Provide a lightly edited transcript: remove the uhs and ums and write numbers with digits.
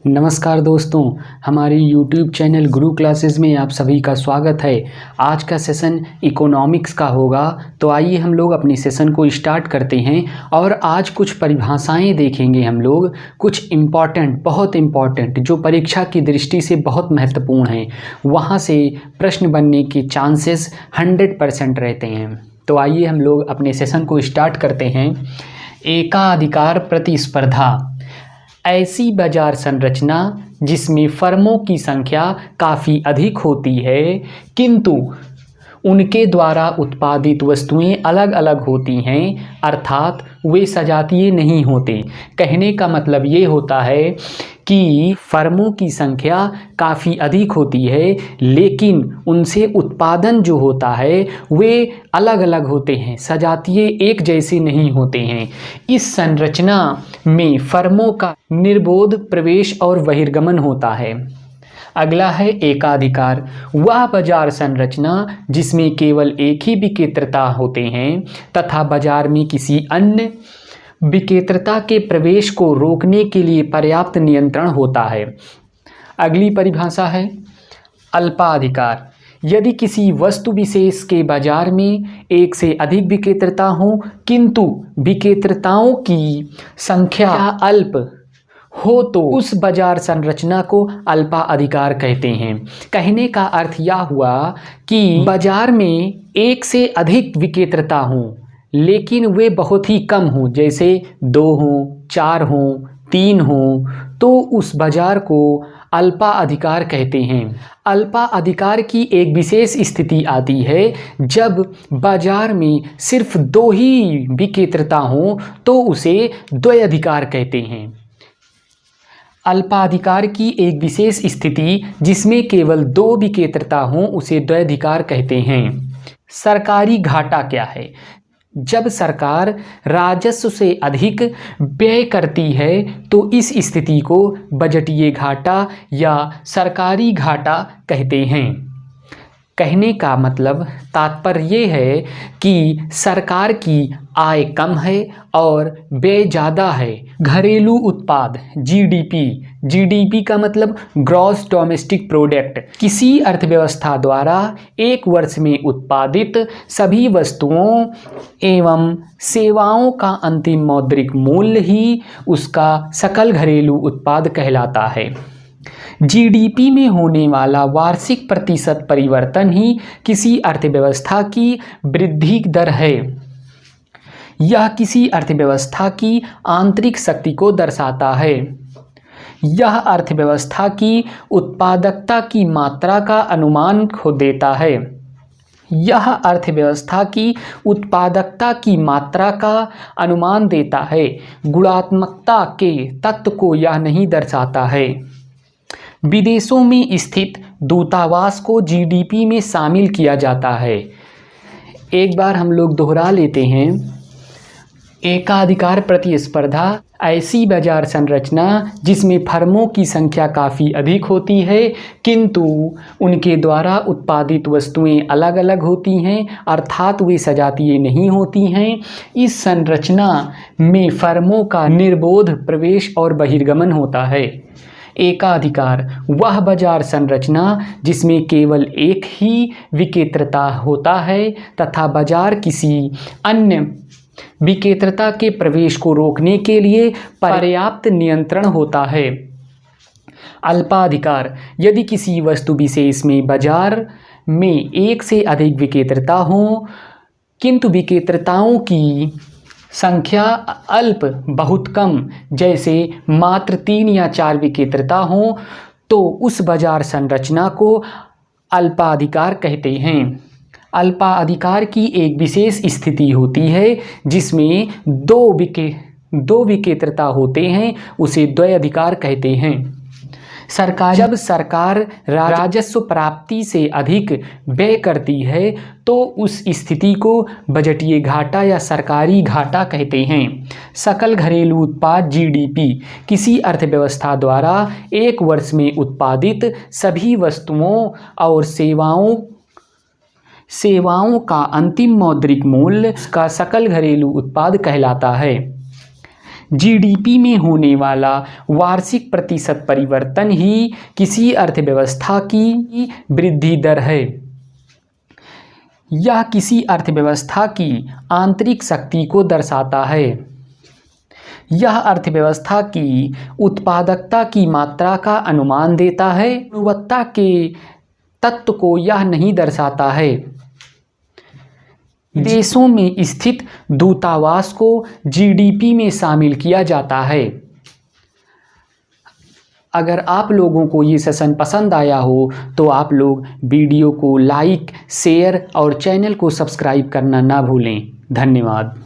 नमस्कार दोस्तों, हमारी YouTube चैनल गुरु क्लासेस में आप सभी का स्वागत है। आज का सेशन इकोनॉमिक्स का होगा, तो आइए हम लोग अपने सेशन को स्टार्ट करते हैं। और आज कुछ परिभाषाएं देखेंगे हम लोग, कुछ बहुत इम्पॉर्टेंट जो परीक्षा की दृष्टि से बहुत महत्वपूर्ण हैं, वहाँ से प्रश्न बनने के चांसेस 100% रहते हैं। तो आइए हम लोग अपने सेशन को स्टार्ट करते हैं। एकाधिकार प्रतिस्पर्धा ऐसी बाजार संरचना जिसमें फर्मों की संख्या काफ़ी अधिक होती है, किंतु उनके द्वारा उत्पादित वस्तुएं अलग अलग होती हैं, अर्थात वे सजातीय नहीं होते। कहने का मतलब ये होता है कि फर्मों की संख्या काफ़ी अधिक होती है, लेकिन उनसे उत्पादन जो होता है वे अलग अलग होते हैं, सजातीय एक जैसे नहीं होते हैं। इस संरचना में फर्मों का निर्बाध प्रवेश और बहिर्गमन होता है। अगला है एकाधिकार, वह बाजार संरचना जिसमें केवल एक ही विक्रेता होते हैं तथा बाजार में किसी अन्य विक्रेता के प्रवेश को रोकने के लिए पर्याप्त नियंत्रण होता है। अगली परिभाषा है अल्पाधिकार, यदि किसी वस्तु विशेष के बाजार में एक से अधिक विक्रेता हों, किंतु विक्रेताओं की संख्या अल्प हो, तो उस बाजार संरचना को अल्पाधिकार कहते हैं। कहने का अर्थ यह हुआ कि बाजार में एक से अधिक विक्रेता हों, लेकिन वे बहुत ही कम हों, जैसे 2 हों, 4 हों, 3 हों, तो उस बाजार को अल्पाधिकार कहते हैं। अल्पाधिकार की एक विशेष स्थिति आती है जब बाजार में सिर्फ 2 ही विक्रेता हों, तो उसे द्वैधाधिकार कहते हैं। अल्पाधिकार की एक विशेष स्थिति जिसमें केवल 2 विक्रेता हों, उसे द्वैधाधिकार कहते हैं। सरकारी घाटा क्या है? जब सरकार राजस्व से अधिक व्यय करती है तो इस स्थिति को बजटीय घाटा या सरकारी घाटा कहते हैं। कहने का मतलब तात्पर्य ये है कि सरकार की आय कम है और व्यय ज़्यादा है। घरेलू उत्पाद जीडीपी का मतलब ग्रॉस डोमेस्टिक प्रोडक्ट, किसी अर्थव्यवस्था द्वारा एक वर्ष में उत्पादित सभी वस्तुओं एवं सेवाओं का अंतिम मौद्रिक मूल्य ही उसका सकल घरेलू उत्पाद कहलाता है। जीडीपी में होने वाला वार्षिक प्रतिशत परिवर्तन ही किसी अर्थव्यवस्था की वृद्धि दर है। यह किसी अर्थव्यवस्था की आंतरिक शक्ति को दर्शाता है। यह अर्थव्यवस्था की उत्पादकता की मात्रा का अनुमान देता है। यह अर्थव्यवस्था की उत्पादकता की मात्रा का अनुमान देता है। गुणात्मकता के तत्व को यह नहीं दर्शाता है। विदेशों में स्थित दूतावास को जीडीपी में शामिल किया जाता है। एक बार हम लोग दोहरा लेते हैं। एकाधिकार प्रतिस्पर्धा ऐसी बाजार संरचना जिसमें फर्मों की संख्या काफ़ी अधिक होती है, किंतु उनके द्वारा उत्पादित वस्तुएं अलग अलग होती हैं, अर्थात वे सजातीय नहीं होती हैं। इस संरचना में फर्मों का निर्बाध प्रवेश और बहिर्गमन होता है। एकाधिकार वह बाजार संरचना जिसमें केवल एक ही विक्रेता होता है तथा बाजार किसी अन्य विक्रेता के प्रवेश को रोकने के लिए पर्याप्त नियंत्रण होता है। अल्पाधिकार, यदि किसी वस्तु विशेष में बाजार में एक से अधिक विक्रेता हों, किंतु विक्रेताओं की संख्या अल्प बहुत कम, जैसे मात्र 3 या 4 विक्रेता हों, तो उस बाजार संरचना को अल्पाधिकार कहते हैं। अल्पाधिकार की एक विशेष स्थिति होती है जिसमें 2 विक्रेता होते हैं, उसे द्वैधाधिकार कहते हैं। जब सरकार राजस्व प्राप्ति से अधिक व्यय करती है तो उस स्थिति को बजटीय घाटा या सरकारी घाटा कहते हैं। सकल घरेलू उत्पाद जीडीपी किसी अर्थव्यवस्था द्वारा एक वर्ष में उत्पादित सभी वस्तुओं और सेवाओं का अंतिम मौद्रिक मूल्य का सकल घरेलू उत्पाद कहलाता है। जीडीपी में होने वाला वार्षिक प्रतिशत परिवर्तन ही किसी अर्थव्यवस्था की वृद्धि दर है। यह किसी अर्थव्यवस्था की आंतरिक शक्ति को दर्शाता है। यह अर्थव्यवस्था की उत्पादकता की मात्रा का अनुमान देता है। गुणवत्ता के तत्व को यह नहीं दर्शाता है। देशों में स्थित दूतावास को जीडीपी में शामिल किया जाता है। अगर आप लोगों को ये सेशन पसंद आया हो तो आप लोग वीडियो को लाइक, शेयर और चैनल को सब्सक्राइब करना ना भूलें। धन्यवाद।